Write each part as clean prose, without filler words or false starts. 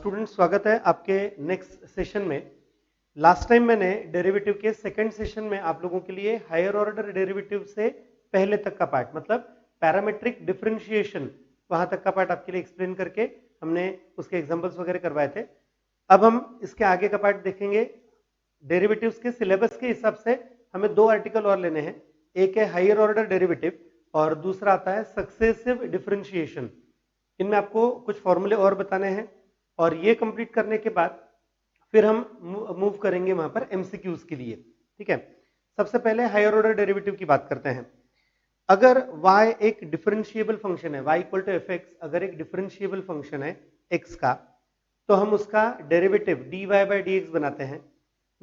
Students, स्वागत है आपके नेक्स्ट सेशन में। लास्ट टाइम मैंने डेरिवेटिव के सेकंड सेशन में आप लोगों के लिए हायर ऑर्डर डेरिवेटिव से पहले तक का पार्ट, मतलब पैरामेट्रिक डिफरेंशिएशन, वहां तक का पार्ट आपके लिए एक्सप्लेन करके हमने उसके एग्जांपल्स वगैरह करवाए थे। अब हम इसके आगे का पार्ट देखेंगे। डेरिवेटिव्स के सिलेबस के हिसाब से हमें दो आर्टिकल और लेने हैं। एक है हायर ऑर्डर डेरिवेटिव और दूसरा आता है सक्सेसिव डिफरेंशिएशन। इनमें आपको कुछ फॉर्मूले और बताने हैं और ये कंप्लीट करने के बाद फिर हम मूव करेंगे वहां पर एमसीक्यूज के लिए। ठीक है, सबसे पहले हायर ऑर्डर डेरिवेटिव की बात करते हैं। अगर y एक डिफरेंशिएबल फंक्शन है, y equal to f x, अगर एक डिफरेंशिएबल फंक्शन है x का, तो हम उसका derivative dy by d x बनाते हैं।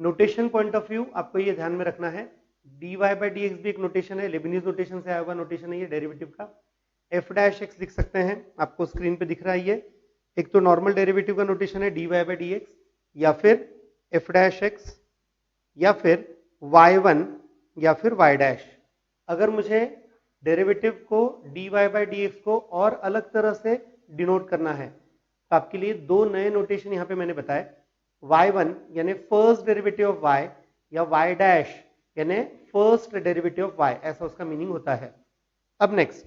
नोटेशन पॉइंट ऑफ व्यू आपको ये ध्यान में रखना है, dy बाई डी एक्स भी एक नोटेशन है, लेबनीज नोटेशन से आया हुआ नोटेशन है ये डेरिवेटिव का। एफ डैश एक्स लिख सकते हैं, आपको स्क्रीन पे दिख रहा है ये। एक तो नॉर्मल डेरिवेटिव का नोटेशन है dy बाई डी एक्स, या फिर एफ डैश एक्स, या फिर y1, या फिर y डैश। अगर मुझे डेरिवेटिव को dy बाई डी एक्स को और अलग तरह से डिनोट करना है तो आपके लिए दो नए नोटेशन यहां पे मैंने बताए। y1 यानी फर्स्ट डेरिवेटिव ऑफ y, या y डैश यानी फर्स्ट डेरिवेटिव ऑफ y, ऐसा उसका मीनिंग होता है। अब नेक्स्ट,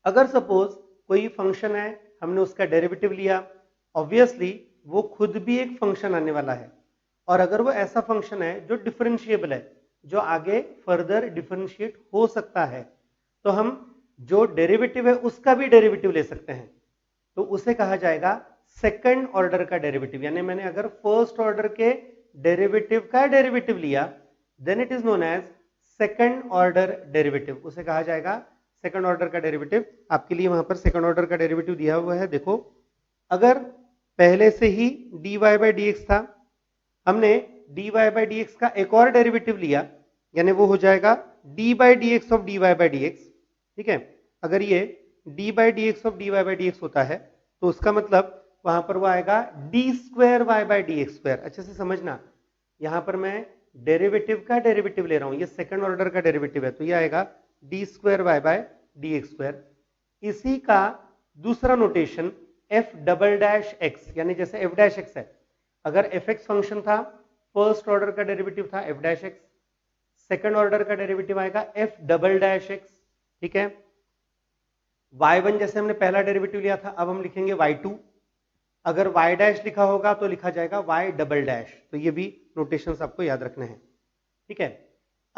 अगर सपोज कोई फंक्शन है, हमने उसका डेरिवेटिव लिया, ऑब्वियसली वो खुद भी एक फंक्शन आने वाला है, और अगर वो ऐसा फंक्शन है जो डिफरेंशिएबल है, जो आगे फर्दर डिफरेंशिएट हो सकता है, तो हम जो डेरिवेटिव है उसका भी डेरिवेटिव ले सकते हैं। तो उसे कहा जाएगा सेकंड ऑर्डर का डेरिवेटिव। यानी मैंने अगर फर्स्ट ऑर्डर के डेरिवेटिव का डेरिवेटिव लिया, then it is known as second order derivative, उसे कहा जाएगा सेकंड ऑर्डर का डेरिवेटिव। आपके लिए वहां पर सेकंड ऑर्डर का डेरिवेटिव दिया हुआ है, देखो। अगर पहले से ही dy बाई डी एक्स था, हमने dy बाई डी एक्स का एक और डेरिवेटिव लिया, यानी वो हो जाएगा d by d x of dy by d x. ठीक है, अगर ये d by d x of dy by d x होता है तो उसका मतलब वहां पर वो आएगा d square y by d x square. अच्छे से समझना, यहां पर मैं डेरिवेटिव का डेरिवेटिव ले रहा हूं, ये सेकंड ऑर्डर का डेरिवेटिव है, तो ये आएगा d square y by d x square. इसी का दूसरा notation f double dash x, यानी जैसे एफ डैश एक्स है, अगर एफ एक्स फंक्शन था, फर्स्ट ऑर्डर का डेरिवेटिव था f dash x, second order का डेरिवेटिव आएगा एफ डबल डैश एक्स। ठीक है, y1 जैसे हमने पहला डेरिवेटिव लिया था, अब हम लिखेंगे y2। अगर y डैश लिखा होगा तो लिखा जाएगा y डबल डैश। तो ये भी नोटेशंस आपको याद रखने हैं। ठीक है,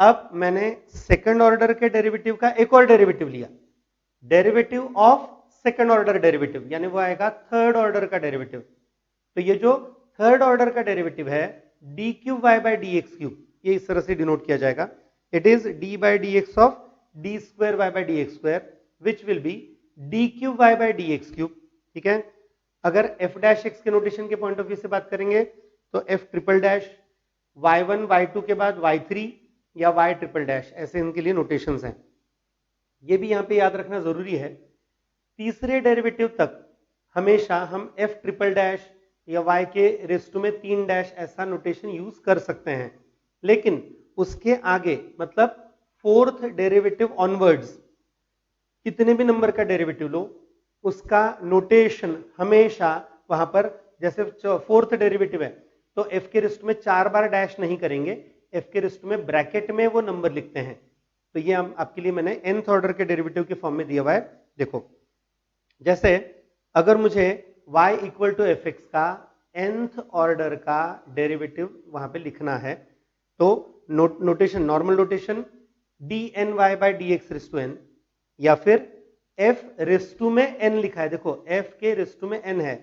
अब मैंने सेकंड ऑर्डर के डेरिवेटिव का एक और डेरिवेटिव लिया, derivative of second order derivative, यानी वो आएगा थर्ड ऑर्डर का डेरिवेटिव। तो ये जो थर्ड ऑर्डर का डेरिवेटिव है d cube y by d x cube, ये इस तरह से डिनोट किया जाएगा। It is d by d x of d square y by d x square, which will be d cube y by d x cube. ठीक है, अगर f dash x के नोटेशन के पॉइंट ऑफ व्यू से बात करेंगे तो F triple dash, y1 y2 के बाद y3 या y ट्रिपल डैश, ऐसे इनके लिए नोटेशंस हैं। ये भी यहां पे याद रखना जरूरी है, तीसरे डेरिवेटिव तक हमेशा हम f ट्रिपल डैश या y के रेस्टो में 3 डैश ऐसा नोटेशन यूज कर सकते हैं, लेकिन उसके आगे मतलब फोर्थ डेरिवेटिव ऑनवर्ड्स कितने भी नंबर का डेरिवेटिव लो, उसका नोटेशन हमेशा वहां पर, जैसे फोर्थ डेरिवेटिव है तो f के रिस्ट में 4 बार डैश नहीं करेंगे, f के रिस्ट में ब्रैकेट में वो नंबर लिखते हैं। तो ये आपके लिए मैंने nth ऑर्डर के डेरिवेटिव के फॉर्म में दिया हुआ है। देखो, जैसे अगर मुझे y equal to f x का nth ऑर्डर का डेरिवेटिव वहां पे लिखना है, तो notation, normal notation d n y by d x raised to n, या फिर f रिस्ट में n लिखा है, देखो f के रिस्ट में n है,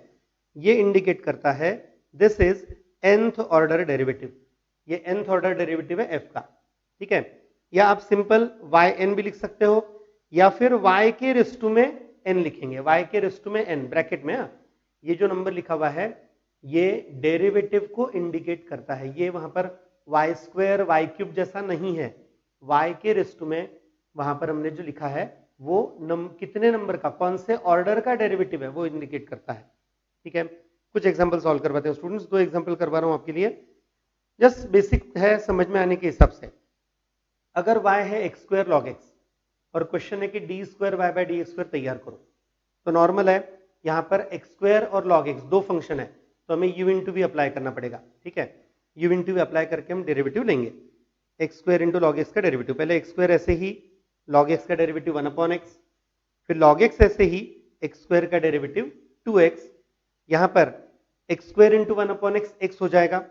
ये इंडिकेट करता है this is nth order derivative, ये nth ऑर्डर डेरिवेटिव है f का। ठीक है, या आप सिंपल yn भी लिख सकते हो, या फिर y के रिस्टू में n लिखेंगे, y के रिस्टू में n ब्रैकेट में। ये जो नंबर लिखा हुआ है ये डेरिवेटिव को इंडिकेट करता है, ये वहां पर y स्क्वायर y क्यूब जैसा नहीं है, y के रिस्टू में वहां पर हमने जो लिखा है वो कितने नंबर का, कौन से ऑर्डर का डेरिवेटिव है वो इंडिकेट करता है। ठीक है, कुछ एग्जांपल सॉल्व करवाते हैं स्टूडेंट्स, दो एग्जांपल करवा रहा हूं आपके लिए, जस्ट बेसिक है समझ में आने के हिसाब से। अगर y है एक्स स्क्वायर लॉग एक्स और क्वेश्चन है कि d square y by d x square तैयार करो, तो नॉर्मल है, यहाँ पर एक्स स्क्वायर और लॉग एक्स दो फंक्शन है, तो हमें यू इंटू वी अप्लाई करना पड़ेगा। ठीक है, यू इंटू वी अप्लाई करके हम डेरिवेटिव लेंगे। X square into log x का डेरिवेटिव, पहले एक्स स्क्वायर ऐसे ही लॉग एक्स का डेरिवेटिव 1/x, फिर log x ऐसे ही एक्स स्क्वायर का डेरिवेटिव 2x, यहां पर x square into 1/x x हो जाएगा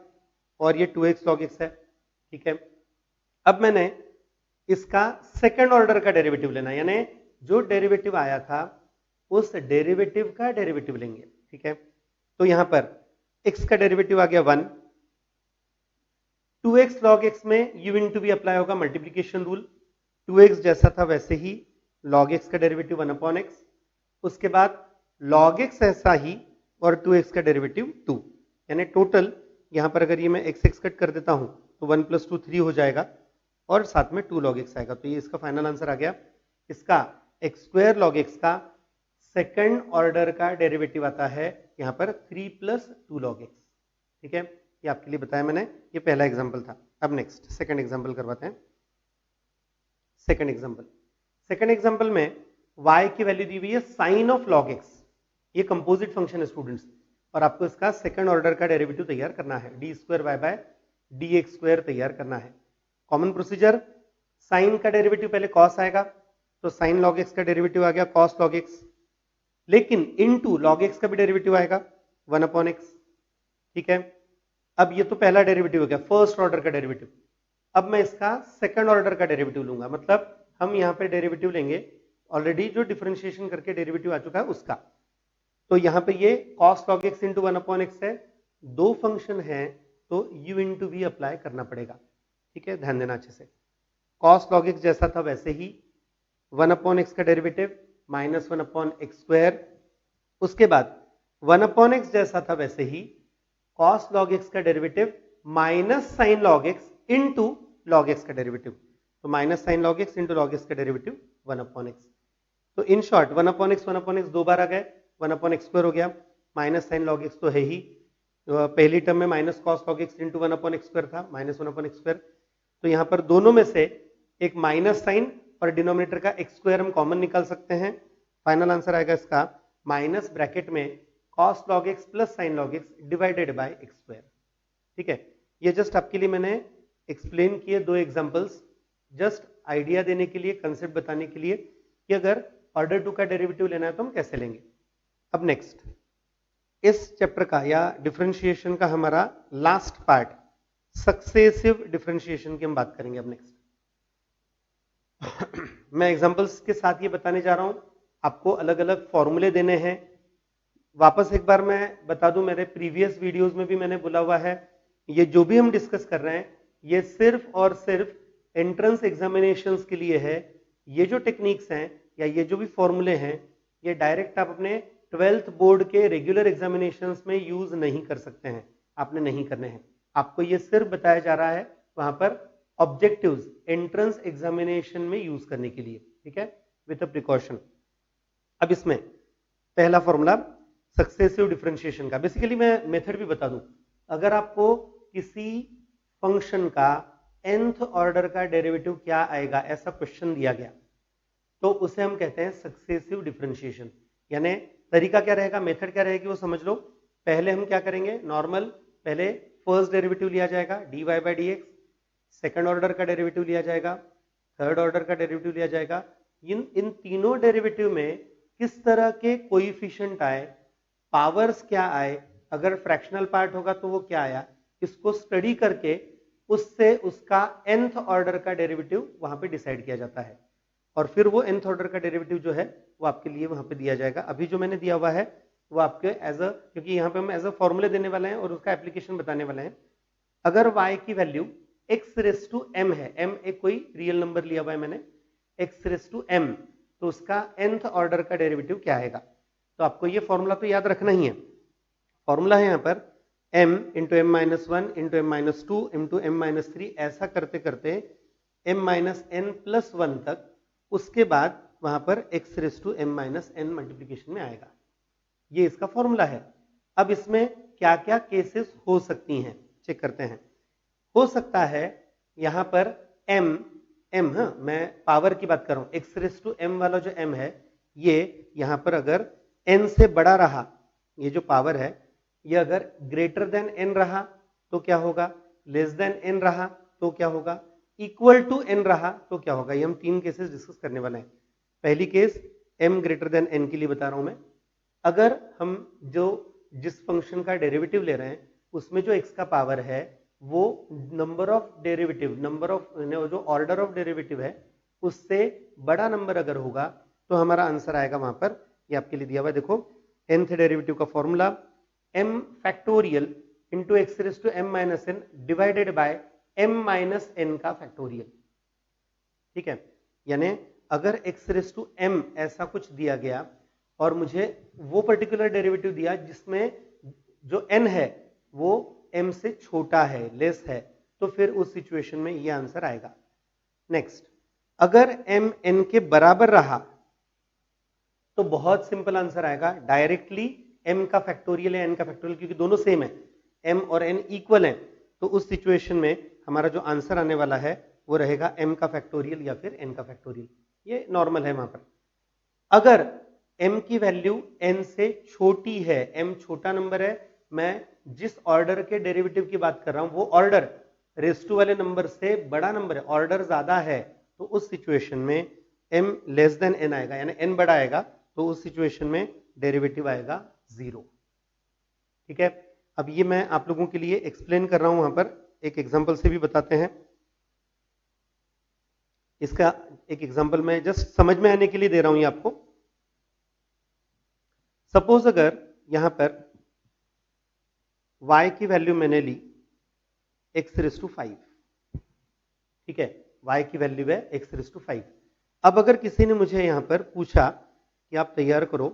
और ये 2x log x है। ठीक है, अब मैंने इसका सेकंड ऑर्डर का डेरिवेटिव लेना, यानी जो डेरिवेटिव आया था उस डेरिवेटिव का डेरिवेटिव लेंगे। ठीक है, तो यहां पर x का डेरिवेटिव आ गया 1, 2x log x में u इंटू वी अप्लाई होगा, मल्टीप्लीकेशन रूल, 2x जैसा था वैसे ही log x का डेरिवेटिव 1/x, उसके बाद log x ऐसा ही और 2x का डेरिवेटिव 2, यानी टोटल यहां पर अगर ये मैं x कट कर देता हूं तो 1 + 2 3 हो जाएगा और साथ में 2 log x आएगा। तो ये इसका फाइनल आंसर आ गया। इसका एक्स स्क्वायर log x का सेकंड ऑर्डर का डेरिवेटिव आता है यहां पर 3 + 2 log x। ठीक है, ये आपके लिए बताया मैंने, ये पहला एग्जाम्पल था। अब नेक्स्ट सेकंड एग्जाम्पल करवाते हैं। सेकंड एग्जाम्पल में y की वैल्यू दी हुई है साइन ऑफ log x, ये कंपोजिट फंक्शन है स्टूडेंट्स, और आपको इसका सेकंड ऑर्डर का डेरिवेटिव तैयार करना है, d2y/dx² तैयार करना है। कॉमन प्रोसीजर, साइन का डेरिवेटिव पहले कॉस आएगा, तो साइन log x का डेरिवेटिव आ गया कॉस log x, लेकिन इनटू log x का भी डेरिवेटिव आएगा 1/x। ठीक है, अब ये तो पहला डेरिवेटिव हो गया, फर्स्ट ऑर्डर का डेरिवेटिव। अब मैं इसका सेकंड ऑर्डर का डेरिवेटिव लूंगा, मतलब हम यहां पे डेरिवेटिव लेंगे ऑलरेडी जो डिफरेंशिएशन करके डेरिवेटिव आ चुका है उसका। तो यहां पे ये cos log x into 1/x है, दो फंक्शन है तो u इंटू वी अप्लाई करना पड़ेगा। ठीक है, ध्यान देना अच्छे से, cos log x जैसा था वैसे ही 1/x का डेरिवेटिव -1/x², उसके बाद 1/x जैसा था वैसे ही cos log x का derivative minus sine log x into log x का डेरिवेटिव, तो minus sine log x into log x का डेरिवेटिव 1/x। तो इन शॉर्ट 1/x दो बार आ गए, 1/x² हो गया, माइनस साइन log x तो है ही, पहली टर्म में minus cos log x into 1/x² था, -1/x², तो यहां पर दोनों में से एक माइनस साइन और डिनोमिनेटर का x² हम कॉमन निकाल सकते हैं। फाइनल आंसर आएगा इसका माइनस ब्रैकेट में cos log x plus sign log x divided by x²। ठीक है, ये जस्ट आपके लिए मैंने एक्सप्लेन किए दो एग्जांपल्स, जस्ट आइडिया देने के लिए, कंसेप्ट बताने के लिए कि अगर ऑर्डर 2 का डेरिवेटिव लेना है तो हम कैसे लेंगे। अब नेक्स्ट इस चैप्टर का या डिफरेंशिएशन का हमारा लास्ट पार्ट सक्सेसिव डिफरेंशिएशन की हम बात करेंगे। अब नेक्स्ट मैं एग्जांपल्स के साथ ये बताने जा रहा हूं, आपको अलग अलग फॉर्मूले देने हैं। वापस एक बार मैं बता दूं, मेरे प्रीवियस वीडियोस में भी मैंने बोला हुआ है, ये जो भी हम डिस्कस कर रहे हैं ये सिर्फ और सिर्फ एंट्रेंस एग्जामिनेशंस के लिए है। ये जो टेक्निक्स हैं या ये जो भी फॉर्मूले हैं ये डायरेक्ट आप अपने 12th बोर्ड के रेगुलर एग्जामिनेशंस में यूज नहीं कर सकते हैं, आपने नहीं करने हैं। आपको ये सिर्फ बताया जा रहा है वहां पर ऑब्जेक्टिव्स एंट्रेंस एग्जामिनेशन में यूज करने के लिए। ठीक है, विथ अ प्रिकॉशन। अब इसमें पहला फॉर्मूला सक्सेसिव डिफरेंशिएशन का, बेसिकली मैं मेथड भी बता दूं, अगर आपको किसी फंक्शन का nth ऑर्डर का डेरिवेटिव क्या आएगा ऐसा क्वेश्चन दिया गया तो उसे हम कहते हैं सक्सेसिव डिफरेंशिएशन। यानी तरीका क्या रहेगा, मेथड क्या रहेगी वो समझ लो। पहले हम क्या करेंगे, नॉर्मल पहले फर्स्ट डेरिवेटिव लिया जाएगा dy/dx, सेकंड ऑर्डर का डेरिवेटिव लिया जाएगा, थर्ड ऑर्डर का डेरिवेटिव लिया जाएगा। इन तीनों डेरिवेटिव में किस तरह के कोएफिशिएंट आए, पावर्स क्या आए, अगर फ्रैक्शनल पार्ट होगा तो वो क्या आया, इसको स्टडी करके उससे उसका nth ऑर्डर का डेरिवेटिव वहां पे डिसाइड किया जाता है। और फिर वो nth ऑर्डर का डेरिवेटिव जो है वो आपके लिए वहां पे दिया जाएगा। अभी जो मैंने दिया हुआ है वो आपके एज अ, क्योंकि यहाँ पे हम एज अ फॉर्मूले देने वाले हैं और उसका एप्लीकेशन बताने वाले हैं। अगर y की वैल्यू x⁻m है, m एक कोई रियल नंबर लिया हुआ है मैंने, x⁻m, तो उसका nth ऑर्डर का डेरिवेटिव क्या आएगा। तो आपको ये फॉर्मूला तो याद रखना ही है। फॉर्मूला है यहाँ पर m into m-1 into m-2 into m-3, ऐसा करते करते m-n+1 तक, उसके बाद वहां पर x⁻m-n मल्टीप्लीकेशन में आएगा। ये इसका फॉर्मूला है। अब इसमें क्या क्या केसेस हो सकती हैं चेक करते हैं। हो सकता है यहां पर m, मैं पावर की बात कर रहा हूं, x⁻m वाला जो m है ये यहां पर अगर n से बड़ा रहा, ये जो पावर है ये अगर ग्रेटर देन n रहा तो क्या होगा, लेस देन n रहा तो क्या होगा, इक्वल टू n रहा तो क्या होगा। ये हम 3 केसेस डिस्कस करने वाले हैं। पहली case m greater than n के लिए बता रहा हूं मैं। अगर हम जिस फंक्शन का डेरिवेटिव ले रहे हैं उसमें जो x का पावर है वो नंबर ऑफ डेरिवेटिव, जो ऑर्डर ऑफ डेरिवेटिव है उससे बड़ा नंबर अगर होगा तो हमारा आंसर आएगा वहां पर, ये आपके लिए दिया हुआ है, देखो nth डेरिवेटिव का formula m factorial into x raise to m minus n divided by m minus n का फैक्टोरियल। ठीक है, यानी अगर x रेज टू m ऐसा कुछ दिया गया और मुझे वो पर्टिकुलर डेरिवेटिव दिया जिसमें जो n है वो m से छोटा है, लेस है, तो फिर उस सिचुएशन में ये आंसर आएगा। नेक्स्ट, अगर m n के बराबर रहा तो बहुत सिंपल आंसर आएगा, डायरेक्टली m का फैक्टोरियल है n का फैक्टोरियल, क्योंकि दोनों सेम है, m और n इक्वल है, तो उस सिचुएशन में हमारा जो आंसर आने वाला है वो रहेगा m का फैक्टोरियल या फिर n का फैक्टोरियल। ये नॉर्मल है वहां पर। अगर m की वैल्यू n से छोटी है, m छोटा नंबर है, मैं जिस ऑर्डर के डेरिवेटिव की बात कर रहा हूं वो ऑर्डर रेस टू वाले नंबर से बड़ा नंबर है, ऑर्डर ज्यादा है, तो उस सिचुएशन में m लेस देन n आएगा, यानी n बड़ा आएगा, तो उस सिचुएशन में डेरिवेटिव आएगा 0। ठीक है, अब ये मैं आप लोगों के लिए एक्सप्लेन कर रहा हूं, वहां पर एक एग्जांपल से भी बताते हैं। इसका एक एग्जांपल मैं जस्ट समझ में आने के लिए दे रहा हूं ये आपको। सपोज अगर यहां पर y की वैल्यू मैंने ली x रेज टू 5, ठीक है, y की वैल्यू है x रेज टू 5। अब अगर किसी ने मुझे यहां पर पूछा कि आप तैयार करो,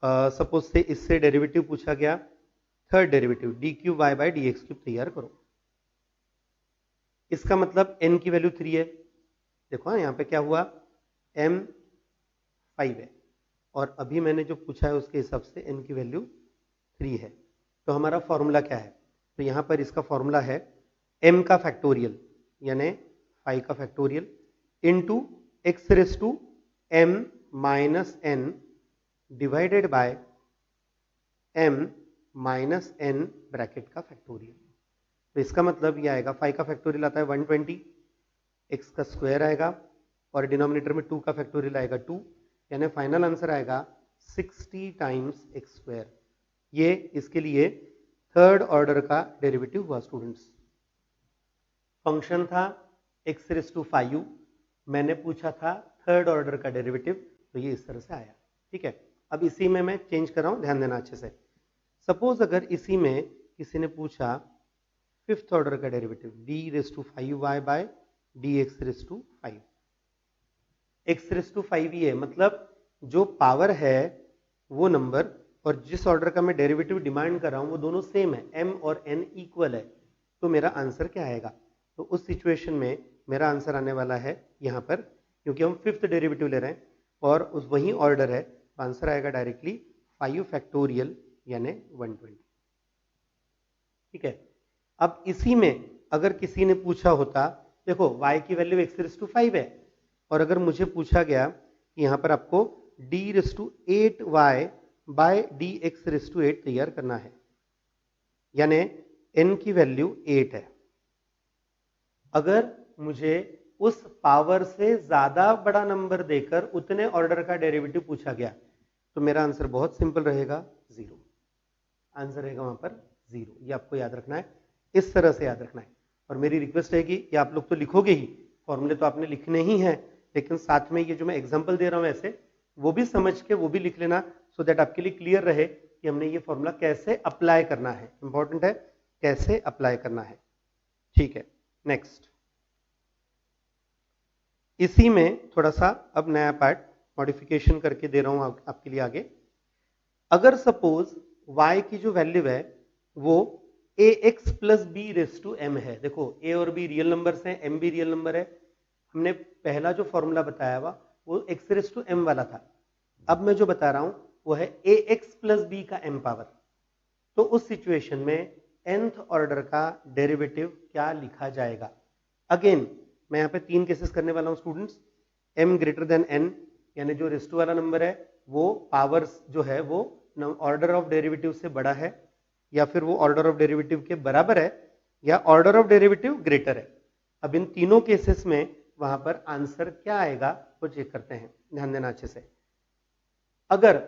सपोज से इससे डेरिवेटिव पूछा गया, third derivative d cube y by d x cube तैयार करो, इसका मतलब n की वैल्यू 3 है। देखो यहां पे क्या हुआ, m 5 है और अभी मैंने जो पूछा है उसके हिसाब से n की वैल्यू 3 है, तो हमारा फॉर्मूला क्या है, तो यहां पर इसका फॉर्मूला है m का फैक्टोरियल यानी 5 का factorial into x raise to m minus n divided by m minus n bracket का फैक्टोरियल। तो इसका मतलब ये आएगा, 5 का फैक्टोरियल आता है 120, x का स्क्वायर आएगा और डिनोमिनेटर में 2 का फैक्टोरियल आएगा 2, यानी फाइनल आंसर आएगा 60 टाइम्स एक्स स्क्वायर। ये इसके लिए थर्ड ऑर्डर का डेरिवेटिव हुआ स्टूडेंट्स। फंक्शन था x रेज टू 5, मैंने पूछा था थर्ड ऑर्डर का डेरिवेटिव, तो ये इस तरह से आया। ठीक है, अब इसी में मैं चेंज कर रहा हूं, ध्यान देना अच्छे से। सपोज अगर इसी में किसी ने पूछा फिफ्थ ऑर्डर का derivative d raise to 5y by d x raise to 5, x raise to 5 ही है, मतलब जो पावर है वो नंबर और जिस ऑर्डर का मैं डेरिवेटिव डिमांड कर रहा हूं वो दोनों सेम है, m और n इक्वल है, तो मेरा आंसर क्या आएगा, तो उस सिचुएशन में मेरा आंसर आने वाला है यहां पर, क्योंकि हम फिफ्थ डेरिवेटिव ले रहे हैं और उस वही ऑर्डर है, तो आंसर आएगा डायरेक्टली 5 फैक्टोरियल यानी 120। ठीक है, अब इसी में अगर किसी ने पूछा होता, देखो y की वैल्यू x रेज टू 5 है और अगर मुझे पूछा गया कि यहां पर आपको d raise to 8y by d x raise to 8 तैयार करना है, यानी n की वैल्यू 8 है। अगर मुझे उस पावर से ज्यादा बड़ा नंबर देकर उतने ऑर्डर का डेरिवेटिव पूछा गया तो मेरा आंसर बहुत सिंपल रहेगा 0, आंसर रहेगा वहां पर 0। ये आपको याद रखना है, इस तरह से याद रखना है। और मेरी रिक्वेस्ट है कि आप लोग तो लिखोगे ही, फॉर्मूले तो आपने लिखने ही हैं, लेकिन साथ में ये जो मैं एग्जांपल दे रहा हूं ऐसे वो भी समझ के वो भी लिख लेना, सो दैट आपके लिए क्लियर रहे कि हमने ये फॉर्मूला कैसे अप्लाई करना है। इंपॉर्टेंट है कैसे अप्लाई करना है। ठीक है, नेक्स्ट, इसी में थोड़ा सा अब नया पार्ट मॉडिफिकेशन करके दे रहा हूं आपके लिए आगे। अगर सपोज y की जो वैल्यू है वो ax plus b raise to m है, देखो a और b रियल नंबर्स हैं, m भी रियल नंबर है, हमने पहला जो फॉर्मूला बताया हुआ वो x रेस टू m वाला था, अब मैं जो बता रहा हूं वो है ax प्लस b का m पावर। तो उस सिचुएशन में nth ऑर्डर का डेरिवेटिव क्या लिखा जाएगा। अगेन मैं यहां पे 3 केसेस करने वाला हूं students, m greater than n, यानी जो रेस्ट टू वाला नंबर है वो पावर्स जो है वो ऑर्डर ऑफ डेरिवेटिव से बड़ा है, या फिर वो ऑर्डर ऑफ डेरिवेटिव के बराबर है, या ऑर्डर ऑफ डेरिवेटिव ग्रेटर है। अब इन तीनों केसेस में वहां पर आंसर क्या आएगा वो चेक करते हैं, ध्यान देना अच्छे से। अगर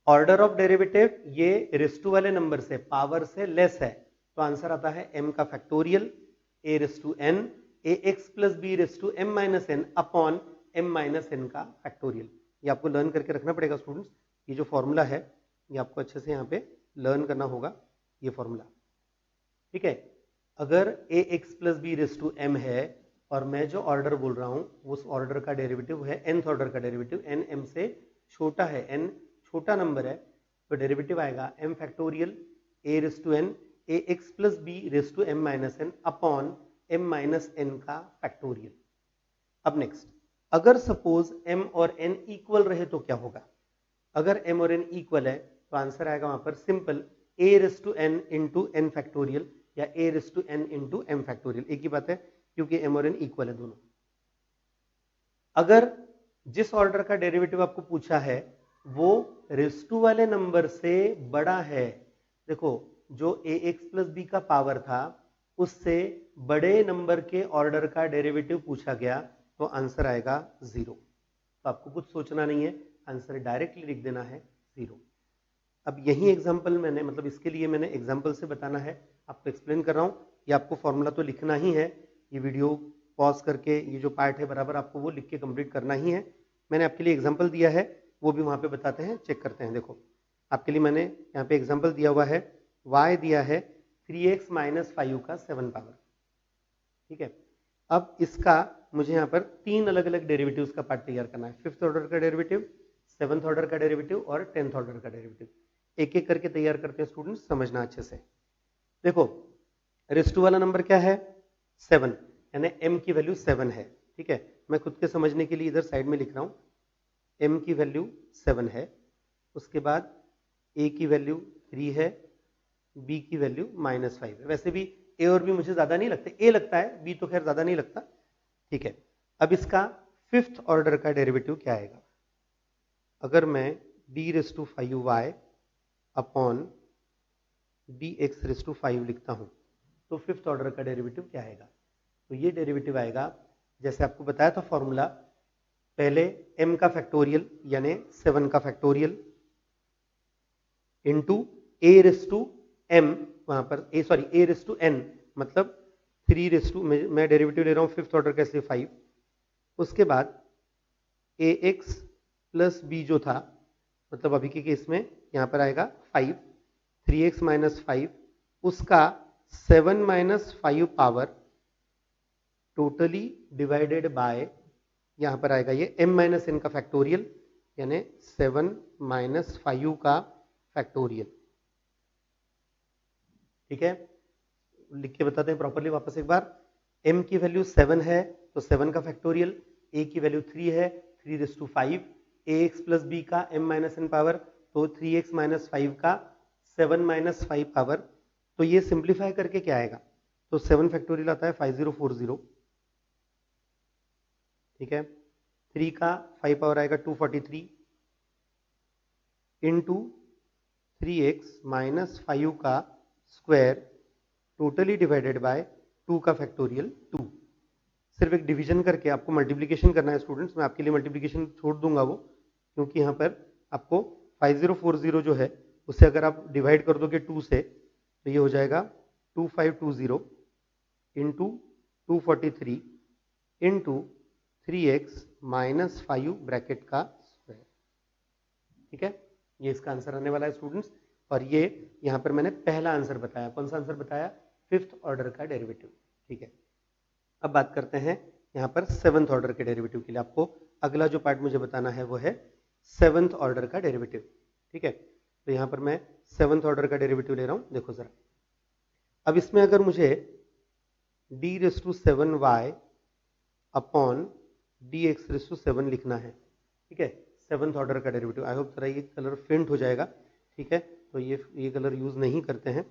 ऑर्डर ऑफ डेरिवेटिव ये रेस्ट टू वाले नंबर से पावर से लेस है तो आंसर आता है m का factorial a raised to n ax plus b raised to m minus n upon m minus n का फैक्टोरियल। ये आपको लर्न करके रखना पड़ेगा स्टूडेंट्स। ये जो फॉर्मूला है ये आपको अच्छे से यहाँ पे लर्न करना होगा, ये फॉर्मूला, ठीक है। अगर ax plus b raised to m है और मैं जो ऑर्डर बोल रहा हूं उस ऑर्डर का डेरिवेटिव है nth ऑर्डर का डेरिवेटिव, n m से छोटा है, n छोटा नंबर है, तो डेरिवेटिव आएगा m factorial a raised to n ax plus b raised to m minus n upon m minus n का फैक्टोरियल। अब नेक्स्ट, अगर सपोज m और n इक्वल रहे तो क्या होगा? अगर m और n इक्वल है तो आंसर आएगा वहां पर simple a raised to n into n factorial या a raised to n into m factorial, एक ही बात है क्योंकि m और n इक्वल है दोनों। अगर जिस ऑर्डर का डेरिवेटिव आपको पूछा है वो रेस्ट टू वाले नंबर से बड़ा है, देखो जो ax प्लस बी का पावर था उससे बड़े नंबर के ऑर्डर का डेरिवेटिव पूछा गया तो आंसर आएगा 0। तो आपको कुछ सोचना नहीं है, आंसर डायरेक्टली लिख देना है 0। अब यही एग्जांपल मैंने, मतलब इसके लिए मैंने एग्जांपल से बताना है, आपको एक्सप्लेन कर रहा हूं। ये आपको फॉर्मूला तो लिखना ही है, ये वीडियो पॉज करके ये जो पार्ट है बराबर आपको वो लिख के कंप्लीट करना ही है। मैंने आपके लिए एग्जांपल दिया है वो भी वहां पे बताते हैं, चेक करते हैं। देखो आपके लिए मैंने यहाँ पे एग्जांपल दिया हुआ है, y दिया है 3x माइनस 5 का 7 पावर, ठीक है। अब इसका मुझे यहाँ पर 3 अलग अलग डेरिवेटिव्स का पार्ट तैयार करना है, 5th ऑर्डर का डेरिवेटिव, 7th ऑर्डर का डेरिवेटिव और 10th ऑर्डर का डेरिवेटिव। एक एक करके तैयार करते हैं स्टूडेंट्स, समझना अच्छे से। देखो रेस्ट टू वाला नंबर क्या है 7, यानी m की वैल्यू 7 है, ठीक है। मैं खुद के समझने के लिए इधर साइड में लिख रहा हूं m की वैल्यू 7 है, उसके बाद a की वैल्यू 3 है, b की वैल्यू -5 है। वैसे भी a और b मुझे ज्यादा नहीं लगते, a लगता है, b तो खैर ज्यादा नहीं लगता, ठीक है। अब इसका 5th ऑर्डर का डेरिवेटिव क्या आएगा? अगर मैं d raise to 5y upon dx raise to 5 लिखता हूं तो 5th ऑर्डर का डेरिवेटिव क्या आएगा? तो ये डेरिवेटिव आएगा जैसे आपको बताया था फॉर्मूला, पहले m का फैक्टोरियल यानी 7 का factorial into a raise to m, वहां पर a रेस टू n, मतलब 3 रेस टू, मैं डेरिवेटिव ले रहा हूं 5th ऑर्डर का इसलिए 5, उसके बाद ax प्लस b जो था, मतलब अभी के केस में यहां पर आएगा 5, 3x माइनस 5 उसका 7 minus 5 power totally divided by, यहां पर आएगा ये m माइनस n का फैक्टोरियल यानी 7 माइनस 5 का फैक्टोरियल, ठीक है। लिख के बताते हैं प्रॉपर्ली वापस एक बार। m की वैल्यू 7 है तो 7 का फैक्टोरियल, a की वैल्यू 3 है 3 raise to 5, ax plus b का m माइनस n पावर तो 3x माइनस 5 का 7 माइनस 5 पावर। तो ये सिंप्लीफाई करके क्या आएगा? तो 7 फैक्टोरियल आता है 5040, ठीक है। 3 का 5 पावर आएगा 243 इंटू 3x माइनस 5 का स्क्वायर टोटली डिवाइडेड बाय 2 का फैक्टोरियल 2। सिर्फ एक डिवीजन करके आपको मल्टीप्लिकेशन करना है स्टूडेंट्स, मैं आपके लिए मल्टीप्लिकेशन छोड़ दूंगा वो, क्योंकि यहाँ पर आपको 5040 जो है उसे अगर आप डिवाइड कर दोगे 2 से तो ये हो जाएगा 2520 into 243 into 3x minus 5 bracket का स्क्वायर, ठीक है। ये इसका आंसर आने वाला है स्टूडेंट्स। और ये यहां पर मैंने पहला आंसर बताया, कौन सा आंसर बताया? 5th ऑर्डर का डेरिवेटिव, ठीक है। अब बात करते हैं यहां पर 7th ऑर्डर के डेरिवेटिव के लिए। आपको अगला जो पार्ट मुझे बताना है वो है 7th ऑर्डर का डेरिवेटिव, ठीक है। तो यहां पर मैं 7th ऑर्डर का डेरिवेटिव ले रहा हूं, देखो जरा। अब इसमें अगर मुझे d raise to 7y upon dx raise to 7 लिखना है, ठीक है, 7th ऑर्डर का डेरिवेटिव। आई होप जरा ये कलर फेंट हो जाएगा, ठीक है। तो ये कलर यूज नहीं करते हैं,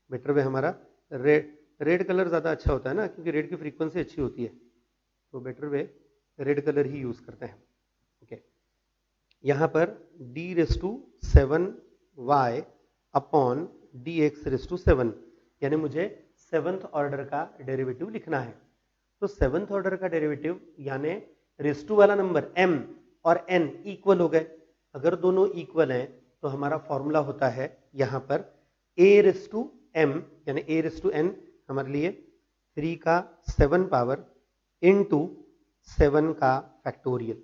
बेटर वे हमारा रेड कलर ज्यादा अच्छा होता है ना, क्योंकि रेड की फ्रीक्वेंसी अच्छी होती है, तो बेटर वे रेड कलर ही यूज करते हैं, ओके। यहां पर d raise to 7y upon d x raise to 7, यानी मुझे सेवंथ ऑर्डर का डेरिवेटिव लिखना है। तो सेवंथ ऑर्डर का डेरिवेटिव यानी रेस टू वाला नंबर m और n इक्वल हो गए। अगर दोनों इक्वल हैं तो हमारा फॉर्मूला होता है यहां पर a रेस टू m यानी a रेस टू n हमारे लिए 3 का 7 पावर इनटू 7 का फैक्टोरियल,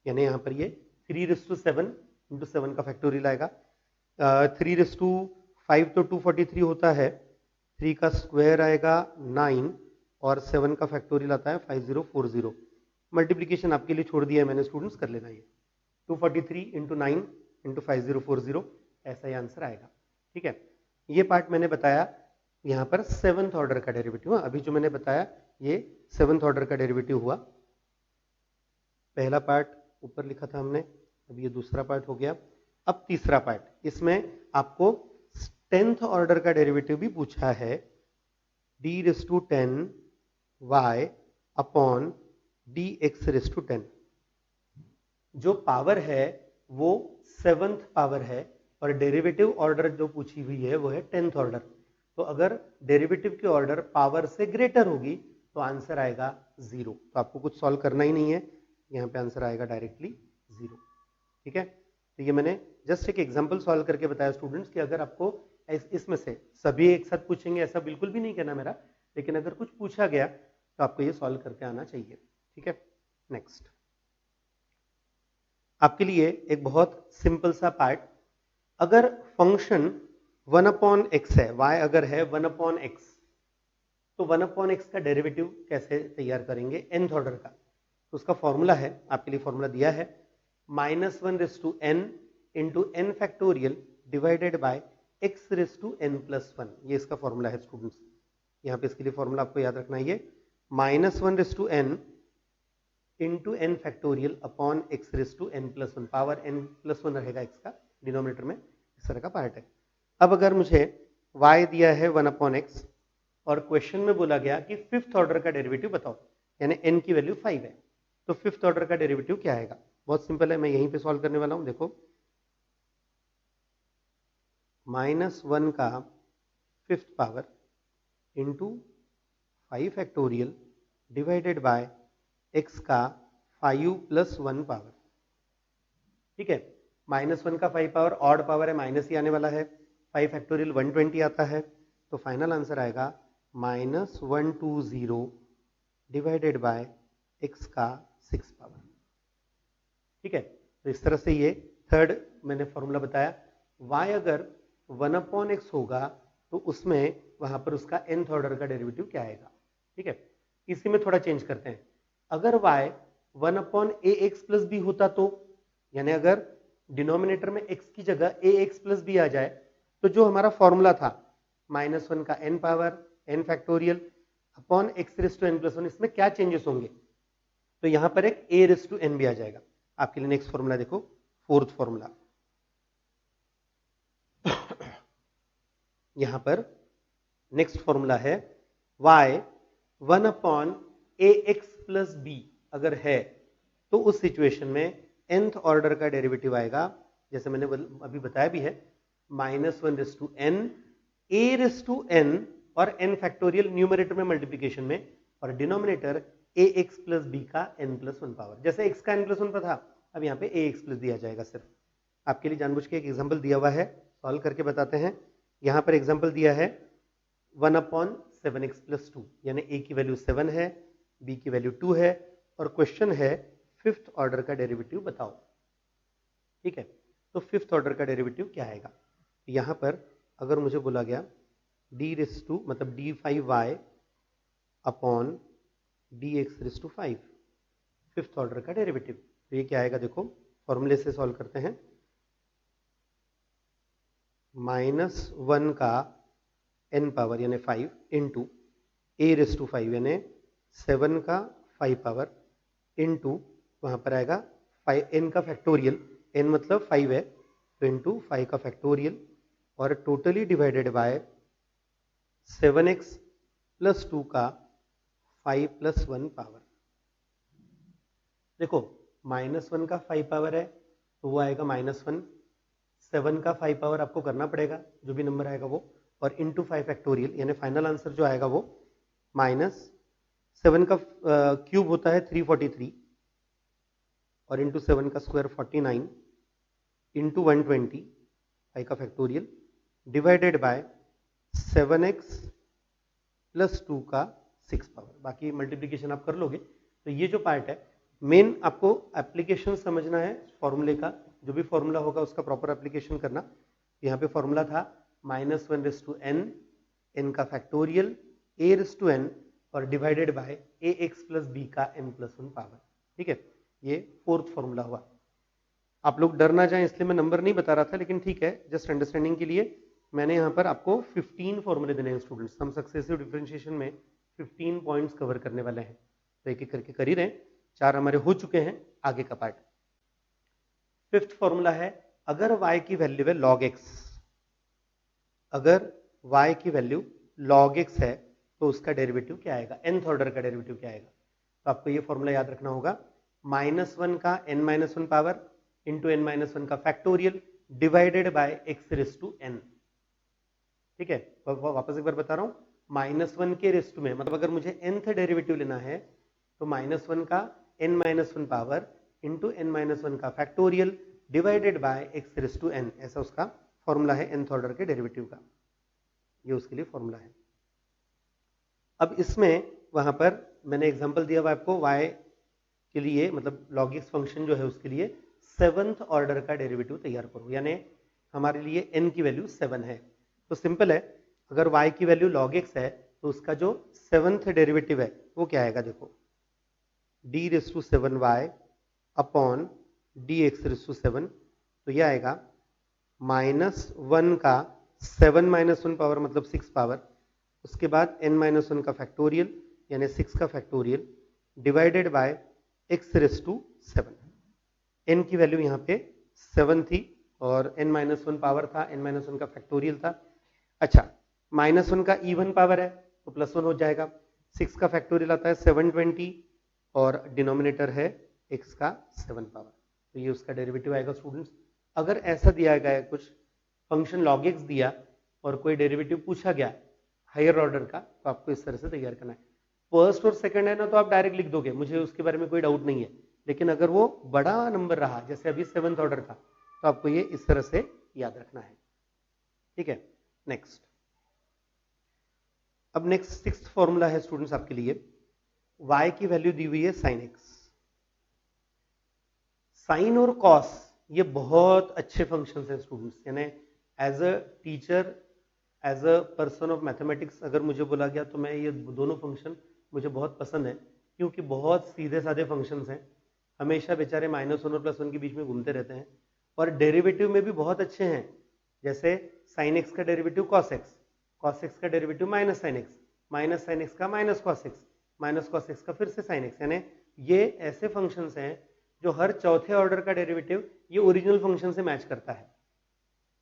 यानी यहां पर ये 3 रेस टू 7 इंटू 7 का फैक्टोरियल आएगा। 3 रेस टू 5 तो 243 होता है, 3 का स्क्वायर आएगा 9 और 7 का फैक्टोरियल आता है 5040। मल्टीप्लीकेशन आपके लिए छोड़ दिया है मैंने, स्टूडेंट्स कर लेना। ये 243 इंटू 9 इंटू 5040 ऐसा ही आंसर आएगा। ठीक है, ये पार्ट मैंने बताया यहाँ पर सेवंथ ऑर्डर का डेरिवेटिव। अभी जो मैंने बताया ये सेवंथ ऑर्डर का डेरिवेटिव हुआ। पहला पार्ट ऊपर लिखा था हमने, अब ये दूसरा पार्ट हो गया। अब तीसरा पार्ट, इसमें आपको 10th ऑर्डर का डेरिवेटिव भी पूछा है, d raise to 10 y upon d x raise to 10। जो पावर है वो सेवंथ पावर है और डेरिवेटिव ऑर्डर जो पूछी हुई है वो है 10th ऑर्डर। तो अगर डेरिवेटिव की ऑर्डर पावर से ग्रेटर होगी तो आंसर आएगा 0। तो आपको कुछ सॉल्व करना ही नहीं है, यहाँ पे आंसर आएगा डायरेक्टली 0। ठीक है, तो ये मैंने जस्ट एक एग्जांपल सॉल्व करके बताया स्टूडेंट्स कि अगर आपको इसमें से सभी एक साथ पूछेंगे ऐसा बिल्कुल भी नहीं कहना मेरा, लेकिन अगर कुछ पूछा गया तो आपको ये सॉल्व करके आना चाहिए। ठीक है, नेक्स्ट आपके लिए एक बहुत सिंपल सा पार्ट। अगर फंक्शन 1 अपॉन एक्स है, y अगर है 1 अपॉन एक्स, तो 1 अपॉन एक्स का डेरिवेटिव कैसे तैयार करेंगे nth ऑर्डर का। तो उसका फॉर्मूला है, आपके लिए फॉर्मूला दिया है, -1 raise to n into n factorial divided by x raise to n plus 1। ये इसका फॉर्मूला है स्टूडेंट्स। यहाँ पे इसके लिए फॉर्मूला आपको याद रखना है, ये -1 raise to n into n factorial upon x raise to n plus 1, power n plus 1 रहेगा x का डिनोमिनेटर में, इस तरह का पार्ट है। अब अगर मुझे y दिया है 1 अपॉन एक्स और क्वेश्चन में बोला गया कि फिफ्थ ऑर्डर का डेरिवेटिव बताओ, यानी n की वैल्यू 5 है, तो फिफ्थ ऑर्डर का डेरिवेटिव क्या आएगा। बहुत सिंपल है, मैं यहीं पे सॉल्व करने वाला हूं। देखो -1 का fifth power into 5 factorial divided by x का 5 प्लस 1 पावर। ठीक है, -1 का 5 पावर ऑड पावर है, माइनस ही आने वाला है। 5 फैक्टोरियल 120 आता है, तो फाइनल आंसर आएगा -120 डिवाइडेड बाय x का 6 पावर। ठीक है, तो इस तरह से ये थर्ड मैंने फॉर्मूला बताया। y अगर 1 अपॉन एक्स होगा तो उसमें वहां पर उसका nth ऑर्डर का डेरिवेटिव क्या आएगा। ठीक है, इसी में थोड़ा चेंज करते हैं। अगर y 1 upon a x plus b होता तो, यानी अगर डिनोमिनेटर में x की जगह ए एक्स प्लस बी आ जाए, तो जो हमारा फॉर्मूला था -1 का n power n factorial upon x raise to n plus 1, इसमें क्या चेंजेस होंगे। तो यहां पर एक a रेस टू n भी आ जाएगा। आपके लिए नेक्स्ट फॉर्मूला देखो, फोर्थ फॉर्मूला। यहां पर नेक्स्ट फॉर्मूला है y 1 upon a x plus B अगर है तो उस सिचुएशन में nth ऑर्डर का डेरिवेटिव आएगा, जैसे मैंने अभी बताया भी है, -1 raise to n a raise to n और n फैक्टोरियल न्यूमरेटर में मल्टीप्लिकेशन में, और denominator a x plus B का n प्लस 1 पावर। जैसे x का n प्लस 1 पर था, अब यहाँ पे ए एक्स प्लस बी आ जाएगा। सिर्फ आपके लिए जानबूझ के एक एग्जाम्पल दिया हुआ है, सॉल्व करके बताते हैं। यहाँ पर एग्जाम्पल दिया है 1 अपॉन 7x प्लस 2, यानी a की वैल्यू 7 है, b की वैल्यू 2 है, और क्वेश्चन है फिफ्थ ऑर्डर का डेरिवेटिव बताओ। ठीक है, तो फिफ्थ ऑर्डर का डेरिवेटिव क्या आएगा। यहाँ पर अगर मुझे बोला गया d रेस टू मतलब d5y upon d x raise to 5, fifth order का डेरिवेटिव, तो ये क्या आएगा। देखो फॉर्मूले से सॉल्व करते हैं। -1 का n पावर यानी 5 इंटू ए रेस टू 5 यानी 7 का 5 पावर इंटू वहां पर आएगा 5 n का फैक्टोरियल, n मतलब 5 है, तो इंटू 5 का फैक्टोरियल और totally divided by 7x plus 2 का 5 प्लस 1 पावर। देखो -1 का 5 पावर है, तो वो आएगा -1, 7 का 5 पावर आपको करना पड़ेगा, जो भी नंबर आएगा वो, और इंटू 5 फैक्टोरियल, यानी फाइनल आंसर जो आएगा वो -7 का क्यूब होता है 343 और इंटू 7 का स्क्वायर 49 इंटू 120 5 का factorial divided bye 7x plus 2 का 6 पावर। बाकी मल्टीप्लिकेशन आप कर लोगे। तो ये जो पार्ट है, मेन आपको एप्लीकेशन समझना है फॉर्मूले का, जो भी फॉर्मूला होगा उसका प्रॉपर एप्लीकेशन करना। यहाँ पे फॉर्मूला था -1n, n का फैक्टोरियल, a⁻n और divided by ax plus b का n+1 पावर। ठीक है, ये फोर्थ फॉर्मूला हुआ। आप लोग डर ना जाएं इसलिए मैं नंबर नहीं बता रहा था, लेकिन ठीक है, जस्ट अंडरस्टैंडिंग के लिए मैंने यहाँ पर आपको 15 फॉर्मूले देने हैं स्टूडेंट्स। हम सक्सेसिव डिफरेंशिएशन में 15 पॉइंट्स कवर करने वाले हैं, तो एक एक करके कर ही रहे हैं। 4 हमारे हो चुके हैं, आगे का पार्ट। फिफ्थ फॉर्मूला है, अगर y की वैल्यू है log x, अगर y की वैल्यू log x है तो उसका डेरिवेटिव क्या आएगा, nth ऑर्डर का डेरिवेटिव क्या आएगा। तो आपको ये फॉर्मूला याद रखना होगा, -1 का n-1 पावर इंटू n-1 का फैक्टोरियल डिवाइडेड बाय x⁻n। ठीक है, वापस एक बार बता रहा हूं, -1 के रेस्ट में, मतलब अगर मुझे nth डेरिवेटिव लेना है तो -1 का n-1 पावर इंटू n-1 का फैक्टोरियल डिवाइडेड बाय x⁻n, ऐसा उसका फॉर्मूला है nth ऑर्डर के डेरिवेटिव का। ये उसके लिए फॉर्मूला है। अब इसमें वहां पर मैंने एग्जांपल दिया हुआ आपको, y के लिए मतलब log x फंक्शन जो है उसके लिए 7th ऑर्डर का डेरिवेटिव तैयार करो, यानी हमारे लिए n की वैल्यू 7 है। तो सिंपल है, अगर y की वैल्यू log x है तो उसका जो 7th डेरिवेटिव है वो क्या आएगा, देखो d⁻7y अपॉन dx⁻7, तो यह आएगा -1 का 7-1 पावर मतलब 6 पावर, उसके बाद n-1 का फैक्टोरियल यानी 6 का factorial divided bye x⁻7। n की वैल्यू यहाँ पे 7 थी और n-1 पावर था, n-1 का फैक्टोरियल था। अच्छा, -1 का इवन पावर है तो +1 हो जाएगा, 6 का फैक्टोरियल आता है 720 और डिनोमिनेटर है x का 7 पावर, तो ये उसका डेरिवेटिव आएगा स्टूडेंट्स। अगर ऐसा दिया गया है कुछ फंक्शन log x दिया और कोई डेरिवेटिव पूछा गया हायर ऑर्डर का, तो आपको इस तरह से तैयार करना है। फर्स्ट और सेकंड है ना तो आप डायरेक्ट लिख दोगे, मुझे उसके बारे में कोई डाउट नहीं है, लेकिन अगर वो बड़ा नंबर रहा जैसे अभी 7th ऑर्डर का, तो आपको ये इस तरह से याद रखना है। ठीक है, नेक्स्ट। अब नेक्स्ट 6th फॉर्मूला है स्टूडेंट्स आपके लिए, y की वैल्यू दी हुई है sin x। साइन और कॉस ये बहुत अच्छे फंक्शंस हैं स्टूडेंट्स, यानी as a teacher, as a person of mathematics अगर मुझे बोला गया तो मैं ये दोनों फंक्शन मुझे बहुत पसंद है, क्योंकि बहुत सीधे साधे फंक्शंस हैं, हमेशा बेचारे -1 और +1 के बीच में घूमते रहते हैं, और डेरिवेटिव में भी बहुत अच्छे हैं। जैसे sin x का derivative cos x, cos x का derivative -sin x, -sin x का -cos x, -cos x का फिर से sin x, यानी ये ऐसे फंक्शंस हैं जो हर चौथे ऑर्डर का डेरिवेटिव ये ओरिजिनल फंक्शन से मैच करता है।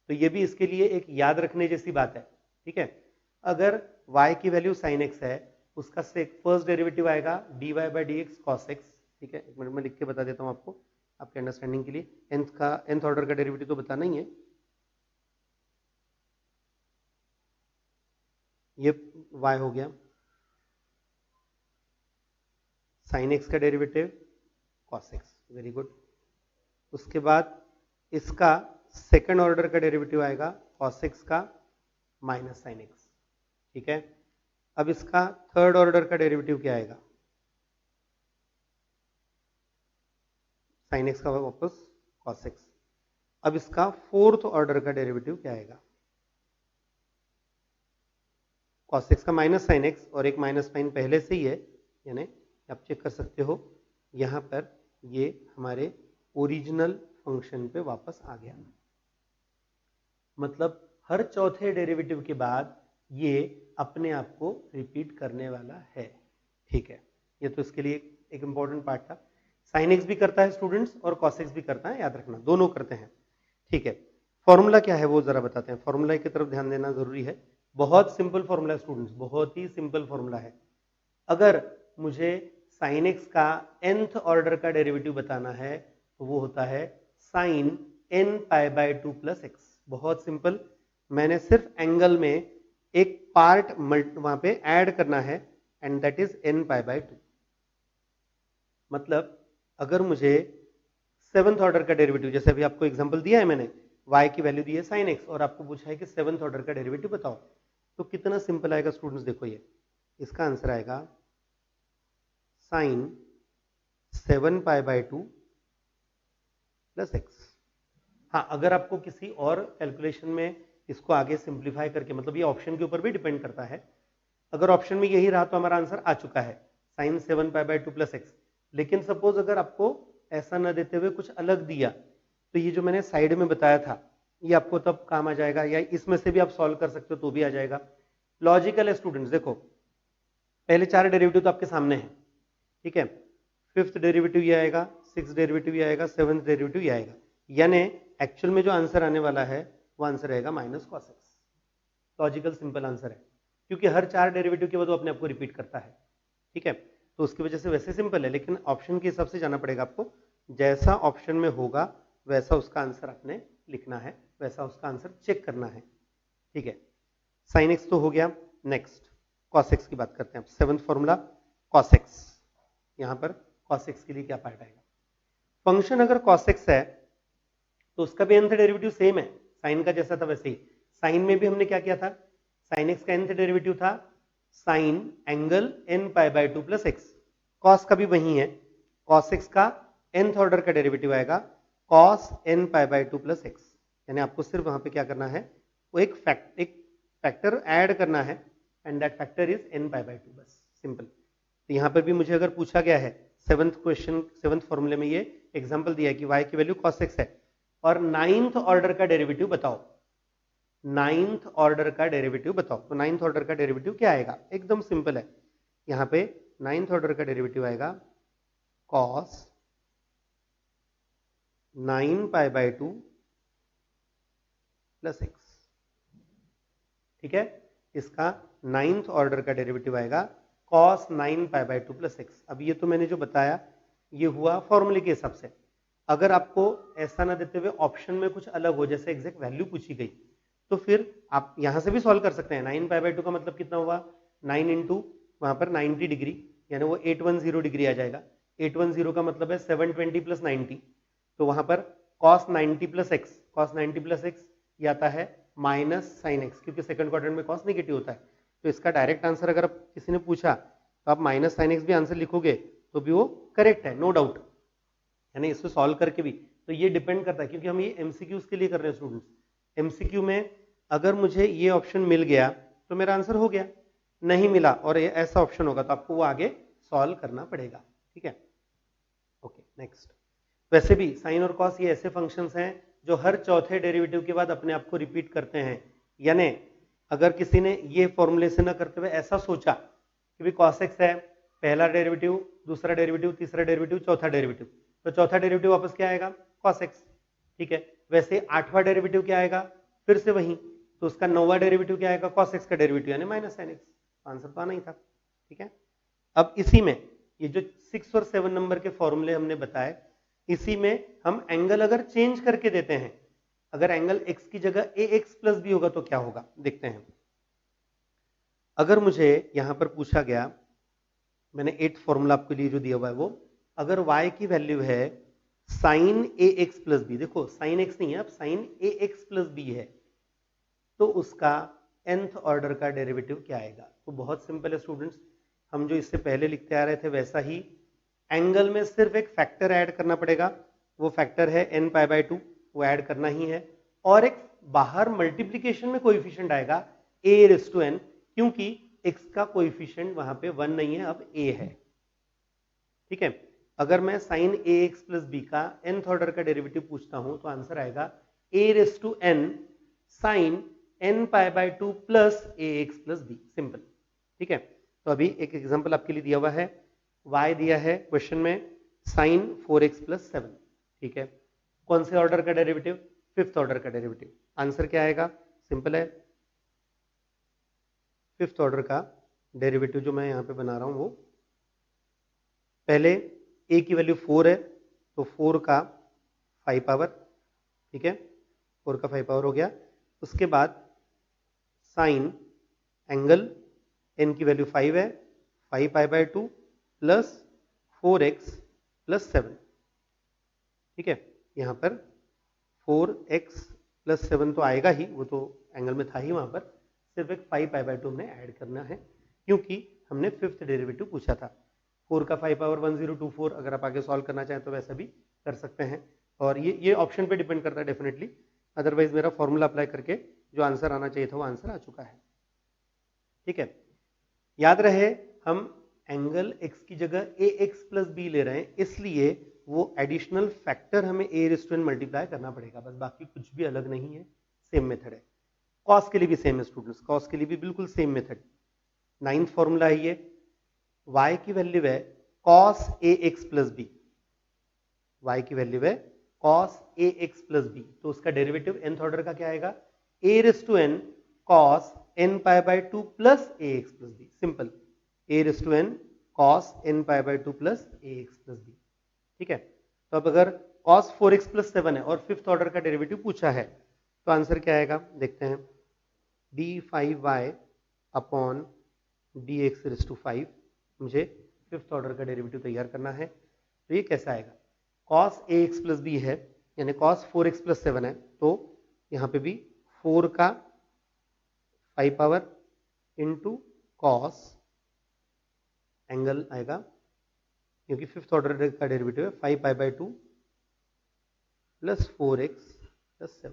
तो ये भी इसके लिए एक याद रखने जैसी बात है। ठीक है, अगर y की वैल्यू sin x है, उसका फर्स्ट डेरिवेटिव आएगा dy/dx cos x। ठीक है, एक मिनट में लिख के बता देता हूं आपको आपके अंडरस्टैंडिंग के लिए। nth ऑर्डर का डेरिवेटिव तो बताना ही है। ये y हो गया, sin x का derivative cos x, very good. उसके बाद इसका सेकंड ऑर्डर का डेरिवेटिव आएगा cos x का -sin x। ठीक है, अब इसका थर्ड ऑर्डर का डेरिवेटिव क्या आएगा, sin x का वापस cos x। अब इसका फोर्थ ऑर्डर का डेरिवेटिव क्या आएगा, cos x का -sin x, और एक माइनस साइन पहले से ही है, यानी आप चेक कर सकते हो यहां पर ये हमारे ओरिजिनल फंक्शन पे वापस आ गया। मतलब हर चौथे डेरिवेटिव के बाद ये अपने आप को रिपीट करने वाला है। ठीक है, ये तो इसके लिए एक इंपॉर्टेंट पार्ट था। sin x भी करता है स्टूडेंट्स और cos x भी करता है, याद रखना दोनों करते हैं। ठीक है, फॉर्मूला क्या है वो जरा बताते हैं, फॉर्मूला की तरफ ध्यान देना जरूरी है। बहुत सिंपल फॉर्मूला है स्टूडेंट्स, बहुत ही सिंपल फॉर्मूला है। अगर मुझे sin x का nth ऑर्डर का डेरिवेटिव बताना है तो वो होता है sine n pi by 2 plus x. बहुत सिंपल, मैंने सिर्फ एंगल में एक पार्ट वहां पे ऐड करना है and that is n pi by 2। मतलब अगर मुझे सेवंथ ऑर्डर का डेरिवेटिव, जैसे अभी आपको एग्जांपल दिया है मैंने, y की वैल्यू दी है साइन x और आपको पूछा है कि सेवंथ ऑर्डर का डेरिवेटिव बताओ, तो कितना सिंपल आएगा स्टूडेंट्स। देखो ये इसका आंसर आएगा sine 7 pi by 2 plus x. हाँ, अगर आपको किसी और कैलकुलेशन में इसको आगे सिंप्लीफाई करके, मतलब ये ऑप्शन के ऊपर भी डिपेंड करता है, अगर ऑप्शन में यही रहा तो हमारा आंसर आ चुका है sine 7 pi by 2 plus x. लेकिन सपोज अगर आपको ऐसा ना देते हुए कुछ अलग दिया, तो ये जो मैंने साइड में बताया था ये आपको तब काम आ जाएगा, या इसमें से भी आप सॉल्व कर सकते हो तो भी आ जाएगा। लॉजिकल है स्टूडेंट्स। देखो पहले 4 डेरिवेटिव तो आपके सामने है, ठीक है, 5th डेरिवेटिव ये आएगा, 6th डेरिवेटिव ये आएगा, 7th डेरिवेटिव ये आएगा, यानी एक्चुअल में जो आंसर आने वाला है वो आंसर रहेगा minus cos x. Logical simple answer है, क्योंकि हर 4 डेरिवेटिव के बाद वो अपने आप को रिपीट करता है, ठीक है, तो उसकी वजह से वैसे सिंपल है, लेकिन ऑप्शन के हिसाब से जाना पड़ेगा आपको। जैसा ऑप्शन में होगा वैसा उसका आंसर आपने लिखना है, वैसा उसका आंसर चेक करना है, ठीक है। साइन एक्स तो हो गया, नेक्स्ट कॉस एक्स की बात करते हैं। सेवंथ फॉर्मूला कॉस एक्स, यहां पर कॉस एक्स के लिए क्या पार्ट आएगा। फंक्शन अगर कॉस एक्स है तो उसका भी nth डेरिवेटिव सेम है, साइन का जैसा था वैसे ही। साइन में भी हमने क्या किया था, साइन एक्स का nth डेरिवेटिव था sign angle n pi by 2 plus x. Cos का भी वही है, कॉस एक्स का nth ऑर्डर का डेरिवेटिव आएगा cos n pi by 2 plus x. यानी आपको सिर्फ वहां पे क्या करना है, वो एक फैक्टर ऐड करना है and that factor is n pi by 2, बस सिंपल। तो यहां पर भी मुझे अगर पूछा गया है सेवंथ क्वेश्चन, सेवंथ फॉर्मूले में ये एग्जांपल दिया है कि y की वैल्यू cos x है और 9th ऑर्डर का डेरिवेटिव बताओ, 9th ऑर्डर का डेरिवेटिव बताओ। तो 9th ऑर्डर का डेरिवेटिव क्या आएगा, एकदम सिंपल है, यहां पे 9th ऑर्डर का डेरिवेटिव आएगा cos 9 pi by 2 plus x, ठीक है। इसका 9th ऑर्डर का डेरिवेटिव आएगा cos 9 pi by 2 plus x. अब ये तो मैंने जो बताया ये हुआ फॉर्मूले के हिसाब से। अगर आपको ऐसा ना देते हुए ऑप्शन में कुछ अलग हो, जैसे एग्जैक्ट वैल्यू पूछी गई, तो फिर आप यहां से भी सॉल्व कर सकते हैं। 9 पाई बाय 2 का मतलब कितना हुआ, 9 इंटू वहां पर 90 डिग्री, यानी वो 810 डिग्री आ जाएगा। 810 का मतलब है 720 प्लस 90, तो वहां पर cos 90 plus x, cos 90 plus x ये आता है माइनस साइन एक्स, क्योंकि सेकंड क्वाड्रेंट में cos नेगेटिव होता है। तो इसका डायरेक्ट आंसर अगर किसी ने पूछा तो आप माइनस साइन एक्स भी आंसर लिखोगे तो भी वो करेक्ट है, नो डाउट। यानी इसको सॉल्व करके भी, तो ये डिपेंड करता है, क्योंकि हम ये एमसीक्यूज के लिए कर रहे हैं स्टूडेंट्स। एमसीक्यू में अगर मुझे ये ऑप्शन मिल गया तो मेरा आंसर हो गया, नहीं मिला और ये ऐसा ऑप्शन होगा तो आपको वो आगे सॉल्व करना पड़ेगा, ठीक है। Okay next. वैसे भी साइन और कॉस ये ऐसे फंक्शंस हैं जो हर चौथे डेरिवेटिव के बाद अपने आप को रिपीट करते हैं। यानी अगर किसी ने ये फॉर्मूले से ना करते हुए ऐसा सोचा कि भी cos x है, पहला डेरिवेटिव, दूसरा डेरिवेटिव, तीसरा डेरिवेटिव, चौथा डेरिवेटिव, तो चौथा डेरिवेटिव वापस क्या आएगा, cos x, ठीक है। वैसे 8वां डेरिवेटिव क्या आएगा, फिर से वही, तो उसका 9वां डेरिवेटिव क्या आएगा, cos x का डेरिवेटिव यानी माइनस साइन एक्स। आंसर तो आना ही था, ठीक है। अब इसी में ये जो 6 और 7 नंबर के फॉर्मूले हमने बताए, इसी में हम एंगल अगर चेंज करके देते हैं, अगर एंगल x की जगह ax प्लस भी होगा तो क्या होगा, देखते हैं। अगर मुझे यहां पर पूछा गया, मैंने 8 फॉर्मूला आपके लिए जो दिया हुआ है वो, अगर y की वैल्यू है साइन ax प्लस बी, देखो साइन x नहीं है, अब साइन ax प्लस बी है, तो उसका nth ऑर्डर का डेरिवेटिव क्या आएगा। तो बहुत सिंपल है स्टूडेंट्स, हम जो इससे पहले लिखते आ रहे थे वैसा ही, एंगल में सिर्फ एक फैक्टर ऐड करना पड़ेगा, वो फैक्टर है n पाई बाय 2, वो ऐड करना ही है, और एक बाहर मल्टीप्लीकेशन में कोएफिशिएंट आएगा a रेज़ टू n, क्योंकि x का कोएफिशिएंट वहां पे 1 नहीं है, अब a है, ठीक है। अगर मैं साइन ax प्लस बी का nth ऑर्डर का डेरिवेटिव पूछता हूं तो आंसर आएगा a raise to n sine n pi by 2 plus ax plus b, simple, ठीक है। तो अभी एक एग्जांपल आपके लिए दिया हुआ है, y दिया है क्वेश्चन में साइन 4x प्लस 7, ठीक है। कौन से ऑर्डर का डेरिवेटिव, 5th ऑर्डर का डेरिवेटिव। आंसर क्या आएगा, सिंपल है, 5th ऑर्डर का डेरिवेटिव जो मैं यहां पे बना रहा हूं वो, पहले a की वैल्यू 4 है तो 4 का 5 पावर, ठीक है, 4 का 5 पावर हो गया। उसके बाद साइन एंगल n की वैल्यू 5 है, 5 पाई बाय 2 प्लस 4x प्लस 7, ठीक है। यहाँ पर 4x प्लस 7 तो आएगा ही, वो तो एंगल में था ही, वहां पर सिर्फ एक 5 पाई बाय 2 हमने ऐड करना है क्योंकि हमने फिफ्थ डेरिवेटिव पूछा था। 4 का 5 पावर 1024, अगर आप आगे सॉल्व करना चाहें तो वैसा भी कर सकते हैं, और ये ऑप्शन पे डिपेंड करता है डेफिनेटली। अदरवाइज मेरा फॉर्मूला अप्लाई करके जो आंसर आना चाहिए था वो आंसर आ चुका है, ठीक है। याद रहे हम एंगल x की जगह ax प्लस b ले रहे हैं, इसलिए वो एडिशनल फैक्टर हमें a raise to n multiply करना पड़ेगा, बस बाकी कुछ भी अलग नहीं है, सेम मेथड है। कॉस के लिए भी सेम है स्टूडेंट्स, कॉस के लिए भी बिल्कुल सेम मेथड। 9th फॉर्मूला है ये, y की वैल्यू है cos ax plus b, y की वैल्यू है cos ax प्लस b, तो उसका डेरिवेटिव nth ऑर्डर का क्या आएगा, a raise to n cos n pi by 2 plus ax plus b, simple, a raise to n cos n pi by 2 plus ax plus b, ठीक है। तो अब अगर cos 4x प्लस 7 है और फिफ्थ ऑर्डर का डेरिवेटिव पूछा है तो आंसर क्या आएगा, देखते हैं, d5y upon dx raise to 5, मुझे फिफ्थ ऑर्डर का डेरिवेटिव तैयार करना है, तो ये कैसा आएगा, cos ax प्लस b है, यानी cos 4x प्लस 7 है, तो यहाँ पे भी 4 का 5 पावर इंटू कॉस एंगल आएगा, क्योंकि फिफ्थ ऑर्डर का डेरिवेटिव है 5 पाई बाय 2 प्लस 4x प्लस 7,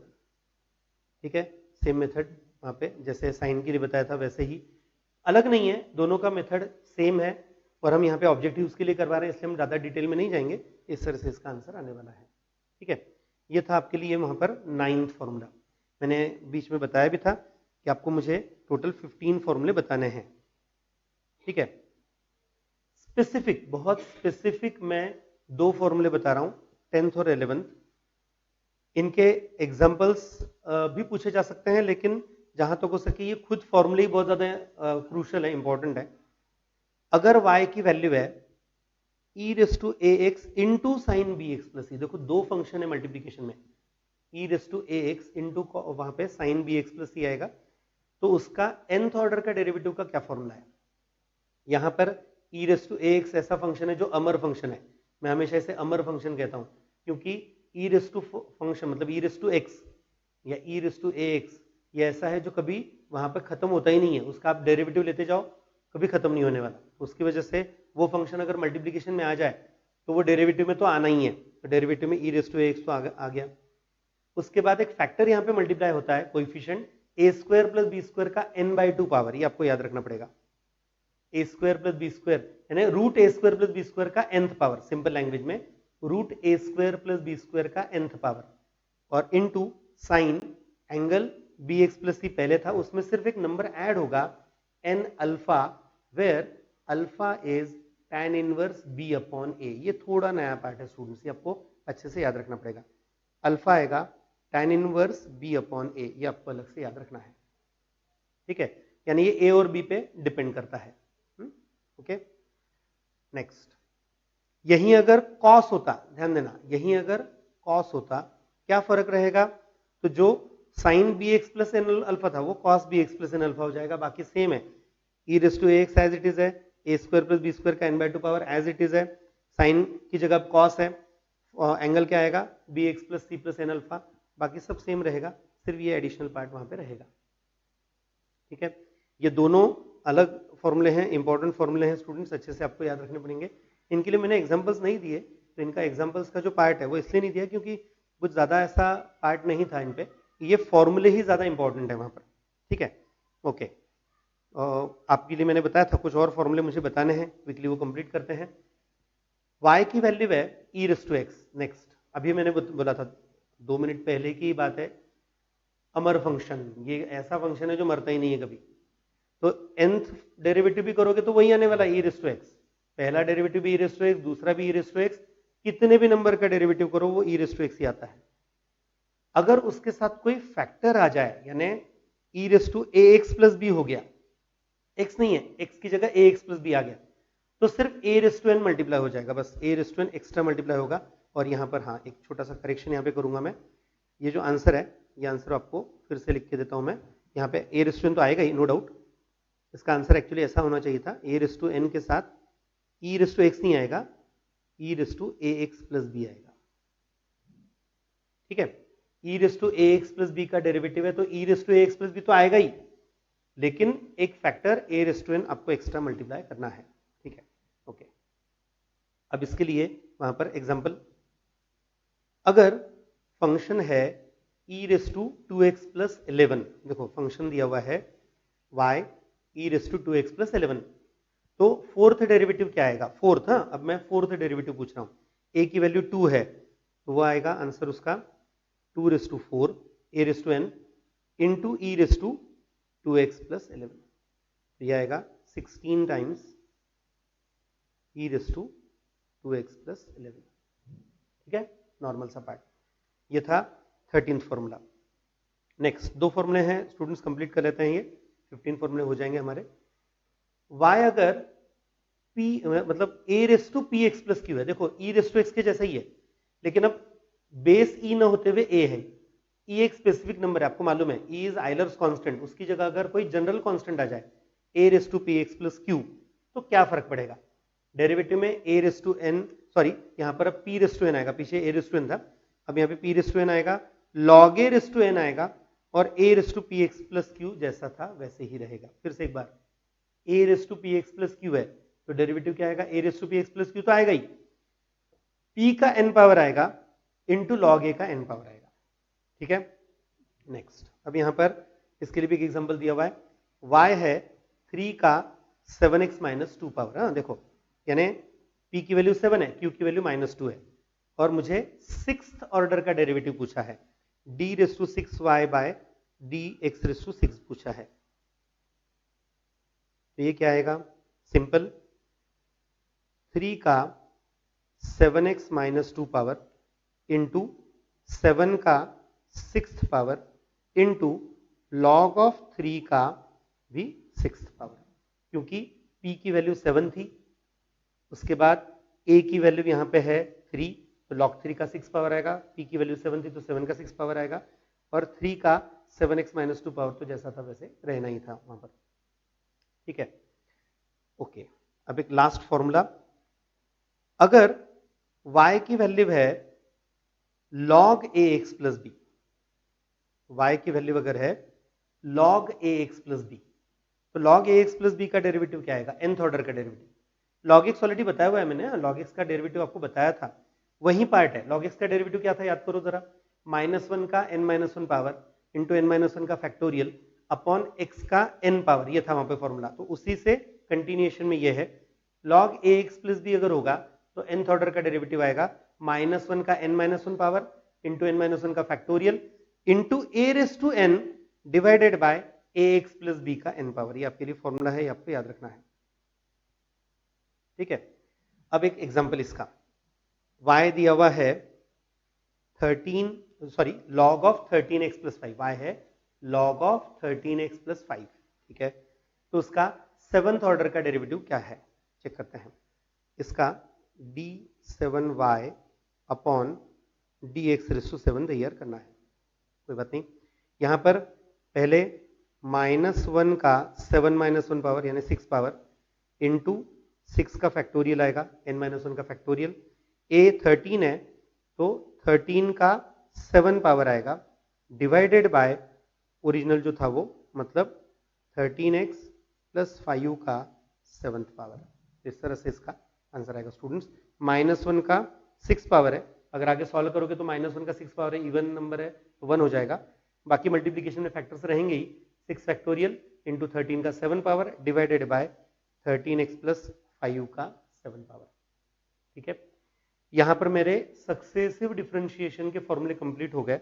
ठीक है। सेम मेथड वहां पे जैसे साइन के लिए बताया था वैसे ही, अलग नहीं है, दोनों का मेथड सेम है, और हम यहाँ पे ऑब्जेक्टिव्स के लिए करवा रहे हैं, इसलिए हम ज़्यादा डिटेल में नहीं जाएंगे, इस तरह से इसका आंसर आने वाला है, ठीक है। ये था आपके लिए वहां पर 9th फॉर्मूला। मैंने बीच में बताया भी था कि आपको मुझे टोटल 15 फॉर्मूले बताने हैं, ठीक है। स्पेसिफिक, बहुत स्पेसिफिक मैं 2 फॉर्मूले बता रहा हूं, 10th और 11th। इनके एग्जाम्पल्स भी पूछे जा सकते हैं, लेकिन जहां तक हो सके ये खुद फॉर्मूले ही बहुत ज्यादा क्रूशल है, इंपॉर्टेंट है। अगर y की वैल्यू है e raise to ax into sine bx plus c, देखो दो फंक्शन है मल्टीप्लीकेशन में, e raise to ax into वहां पे साइन bx प्लस c आएगा, तो उसका nth ऑर्डर का डेरिवेटिव का क्या फॉर्मूला है। यहां पर e रेज़ टू ax ऐसा फंक्शन है जो अमर फंक्शन है, मैं हमेशा इसे अमर फंक्शन कहता हूं, क्योंकि e रेज़ टू फंक्शन मतलब e रेज़ टू x या e रेज़ टू ax, ये ऐसा है जो कभी वहां पर खत्म होता ही नहीं है, उसका आप डेरिवेटिव लेते जाओ कभी खत्म नहीं होने वाला, उसकी वजह से वो फंक्शन अगर मल्टीप्लीकेशन में आ जाए तो वो डेरिवेटिव में तो आना ही है, तो डेरिवेटिव में e रेज़ टू ax तो आ गया। उसके बाद एक फैक्टर यहाँ पे मल्टीप्लाई होता है, coefficient a square plus B square का n/2 पावर, ये आपको याद रखना पड़ेगा, a square plus B square यानी root a square plus B square का nth पावर, सिंपल लैंग्वेज में root a square plus B square का nth पावर, और into sine angle bx plus c पहले था, उसमें सिर्फ एक नंबर ऐड होगा n alpha, where alpha is tan inverse b upon a। ये थोड़ा नया पार्ट है स्टूडेंट्स, ये आपको अच्छे से याद रखना पड़ेगा। अल्फा आएगा tan inverse b upon a, ये आपको अलग से याद रखना है, ठीक है, यानी ये a और b पे डिपेंड करता है, ओके। नेक्स्ट, यहीं अगर कॉस होता, ध्यान देना, यहीं अगर कॉस होता क्या फर्क रहेगा, तो जो sine bx plus n alpha था वो cos bx plus n alpha हो जाएगा, बाकी सेम है, e raise to ax as it is है, a square plus B square का n/2 power as it is है, साइन की जगह कॉस है, एंगल क्या आएगा bx plus c plus n alpha, बाकी सब सेम रहेगा, सिर्फ ये एडिशनल पार्ट वहां पे रहेगा, ठीक है। ये दोनों अलग फॉर्मूले हैं, इंपॉर्टेंट फॉर्मूले हैं स्टूडेंट्स, अच्छे से आपको याद रखने पड़ेंगे। इनके लिए मैंने एग्जांपल्स नहीं दिए, तो इनका एग्जांपल्स का जो पार्ट है वो इसलिए नहीं दिया क्योंकि कुछ ज्यादा ऐसा पार्ट नहीं था इन पे, ये फॉर्मूले ही ज्यादा इंपॉर्टेंट है वहां पर, ठीक है, ओके। आपके लिए मैंने बताया था कुछ और फॉर्मूले मुझे बताने हैं, क्विकली वो कंप्लीट करते हैं। y की वैल्यू है e raise to x। Next, अभी मैंने बोला था 2 मिनट पहले की बात है, अमर फंक्शन, ये ऐसा फंक्शन है जो मरता ही नहीं है कभी, तो nth डेरिवेटिव भी करोगे तो वही आने वाला e रेज़ टू x, पहला डेरिवेटिव भी e रेज़ टू x, दूसरा भी e रेज़ टू x, कितने भी नंबर का डेरिवेटिव करो वो e रेज़ टू x ही आता है। अगर उसके साथ कोई फैक्टर आ जाए, यानी e raise to ax plus b हो गया, x नहीं है, x की जगह ax प्लस b आ गया, तो सिर्फ a raise to n multiply हो जाएगा, बस a raise to n extra multiply होगा, और यहाँ पर हाँ एक छोटा सा करेक्शन यहाँ पे करूंगा मैं, ये जो आंसर है ये आंसर आपको फिर से लिख के देता हूँ मैं। यहाँ पे ए रेस टू एन तो आएगा ही नो डाउट, इसका आंसर एक्चुअली ऐसा होना चाहिए था, ए रेस टू एन के साथ ई रेस टू एक्स नहीं आएगा, e raise to A x plus B आएगा। ठीक है, e raise to A x plus B का डेरिवेटिव है तो e raise to A x plus B तो आएगा ही, लेकिन एक factor A raise to N आपको एक्स्ट्रा मल्टीप्लाई करना है। ठीक है, ओके। अब इसके लिए वहां पर एग्जांपल, अगर फंक्शन है e raise to 2x plus 11, देखो फंक्शन दिया हुआ है y e raise to 2x plus 11, तो फोर्थ डेरिवेटिव क्या आएगा, फोर्थ। हाँ, अब मैं फोर्थ डेरिवेटिव पूछ रहा हूं, a की वैल्यू 2 है तो वो आएगा आंसर उसका 2 raise to 4 a raise to n into e raise to 2x plus 11, तो ये आएगा 16 times e raise to 2x plus 11। ठीक है, नॉर्मल सा पार्ट। ये था 13th फॉर्मूला। नेक्स्ट दो फॉर्मूले हैं स्टूडेंट्स, कंप्लीट कर लेते हैं, ये 15 फॉर्मूले हो जाएंगे हमारे। y अगर p मतलब a raise to p x plus q है, देखो e रेस टू एक्स के जैसा ही है, लेकिन अब बेस e ना होते हुए a है। e एक स्पेसिफिक नंबर है, आपको मालूम है e इज आइलर्स कांस्टेंट, उसकी जगह अगर कोई जनरल कांस्टेंट आ जाए a raise to p x plus q तो क्या फर्क पड़ेगा, डेरिवेटिव में a raise to n, sorry यहाँ पर अब p रेस टू n आएगा, पीछे a रेस टू n था, अब यहाँ पे p रेस टू n आएगा, log a raise to n आएगा, और a raise to p x plus q जैसा था वैसे ही रहेगा। फिर से एक बार, a raise to p x plus q है तो डेरिवेटिव क्या आएगा, a raise to p x plus q तो आएगा ही, p का n पावर आएगा इंटू लॉग a का n पावर आएगा। ठीक है, नेक्स्ट अब यहां पर इसके लिए भी एक एग्जांपल दिया हुआ है, y है 3 का 7x माइनस 2 पावर। हाँ देखो, यानी p की वैल्यू 7 है, q की वैल्यू -2 है, और मुझे 6th ऑर्डर का डेरिवेटिव पूछा है, d raise to 6y by dx raise to 6 पूछा है। तो ये क्या आएगा, सिंपल 3 का 7x माइनस 2 पावर इंटू 7 का 6th power into log of 3 का भी 6th पावर, क्योंकि p की वैल्यू 7 थी, उसके बाद a की वैल्यू यहाँ पे है 3, तो log 3 का 6 पावर आएगा, p की वैल्यू 7 थी तो 7 का 6 पावर आएगा, और 3 का 7x माइनस 2 पावर तो जैसा था वैसे रहना ही था वहां पर। ठीक है, ओके। अब एक लास्ट फॉर्मूला, अगर y की वैल्यू है log ax plus b, y की वैल्यू अगर है log ax प्लस बी, तो log ax प्लस बी का डेरिवेटिव क्या आएगा, nth ऑर्डर का डेरिवेटिव। log x ऑलरेडी बताया हुआ है मैंने, log x का डेरिवेटिव आपको बताया था, वही पार्ट है। log x का डेरिवेटिव क्या था याद करो जरा, -1 का n-1 पावर इंटू n-1 का फैक्टोरियल अपॉन x का n पावर, ये था वहां पे फॉर्मूला, तो उसी से कंटिन्यूएशन में ये है। log ax प्लस बी अगर होगा तो nth ऑर्डर का डेरिवेटिव आएगा -1 का n-1 पावर इंटू n-1 का factorial into a raise to n divided by ax plus B का n पावर। ये आपके लिए फॉर्मूला है, ये आपको याद रखना है। ठीक है, अब एक एग्जांपल इसका, y दिया हुआ है 13 log of 13x plus 5, y है log ऑफ 13x प्लस 5। ठीक है, तो उसका 7th ऑर्डर का डेरिवेटिव क्या है चेक करते हैं, इसका d7y upon dx raise to 7 तैयार करना है, कोई बात नहीं। यहां पर पहले -1 का 7-1 पावर यानी 6 पावर इंटू 6 का फैक्टोरियल आएगा, n-1 का फैक्टोरियल, a 13 है तो 13 का 7 पावर आएगा डिवाइडेड बाय ओरिजिनल जो था वो, मतलब 13x प्लस 5 का 7th पावर। इस तरह से इसका आंसर आएगा स्टूडेंट्स। -1 का 6 पावर है, अगर आगे सॉल्व करोगे तो -1 का 6 पावर है, इवन नंबर है तो 1 हो जाएगा, बाकी मल्टीप्लीकेशन में फैक्टर्स रहेंगे ही, 6 फैक्टोरियल इंटू 13 का 7 power divided by 13x plus 5 का 7 पावर। ठीक है, यहां पर मेरे सक्सेसिव डिफरेंशिएशन के फॉर्मूले कंप्लीट हो गए।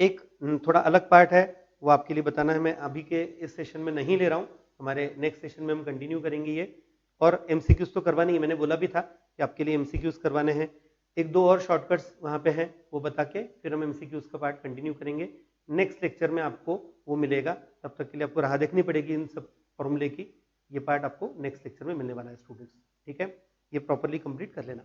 एक थोड़ा अलग पार्ट है, वो आपके लिए बताना है, मैं अभी के इस सेशन में नहीं ले रहा हूं, हमारे नेक्स्ट सेशन में हम कंटिन्यू करेंगे ये। और एमसीक्यूज तो करवाने ही, मैंने बोला भी था कि आपके लिए एमसीक्यूज करवाने हैं, एक दो और शॉर्टकट्स वहां पे हैं वो बता के फिर हम एमसीक्यूज का पार्ट कंटिन्यू करेंगे। नेक्स्ट लेक्चर में आपको वो मिलेगा, तब तक के लिए आपको राह देखनी पड़ेगी इन सब फॉर्मूले की, ये पार्ट आपको नेक्स्ट लेक्चर में मिलने वाला है स्टूडेंट्स। ठीक है, ये प्रॉपरली कंप्लीट कर लेना।